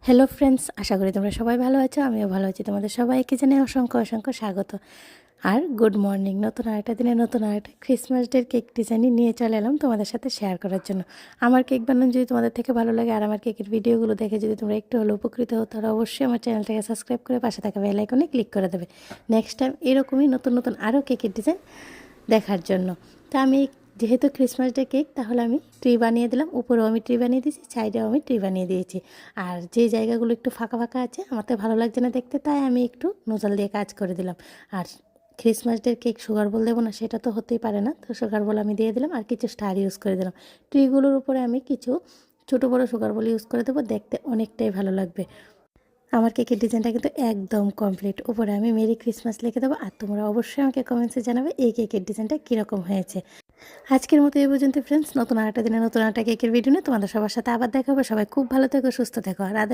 Hello friends, আশা করি তোমরা সবাই ভালো আছো। আমিও ভালো আছি। তোমাদের সবাইকে জানাই অসংখ্য অসংখ্য স্বাগত আর গুড মর্নিং। নতুন আরেকটা দিনে নতুন আরেকটা ক্রিসমাস ডের কেক ডিজাইনই নিয়ে চলে এলাম তোমাদের সাথে শেয়ার করার জন্য। আমার কেক বানানো যদি তোমাদের থেকে ভালো লাগে আর আমার কেকের ভিডিওগুলো দেখে যদি তোমরা একটু হলেও উপকৃত হও, তাহলে অবশ্যই আমার চ্যানেলটাকে সাবস্ক্রাইব করে পাশে থাকা বেল আইকনে ক্লিক করে দেবে নেক্সট টাইম এরকমই নতুন নতুন আরও কেকের ডিজাইন দেখার জন্য। তা আমি যেহেতু ক্রিসমাস ডে কেক, তাহলে আমি ট্রি বানিয়ে দিলাম। উপরেও আমি ট্রি বানিয়ে দিয়েছি, সাইডেও আমি ট্রি বানিয়ে দিয়েছি। আর যে জায়গাগুলো একটু ফাঁকা ফাঁকা আছে, আমার তো ভালো লাগছে না দেখতে, তাই আমি একটু নোজল দিয়ে কাজ করে দিলাম। আর ক্রিসমাস ডের কেক সুগার বল দেবো না, সেটা তো হতেই পারে না, তো সুগার বল আমি দিয়ে দিলাম আর কিছু স্টার ইউজ করে দিলাম। ট্রিগুলোর উপরে আমি কিছু ছোটো বড়ো সুগার বল ইউজ করে দেবো, দেখতে অনেকটাই ভালো লাগবে। আমার কেকের ডিজাইনটা কিন্তু একদম কমপ্লিট। উপরে আমি মেরি ক্রিসমাস লিখে দেবো। আর তোমরা অবশ্যই আমাকে কমেন্টসে জানাবে এই কেকের ডিজাইনটা কীরকম হয়েছে। আজকের মতো এই পর্যন্ত ফ্রেন্ডস। নতুন আরেকটা দিনে নতুন আরেকটা কেকের ভিডিও নিয়ে তোমাদের সবার সাথে আবার দেখা হবে। সবাই খুব ভালো থেকো, সুস্থ থেকো। আর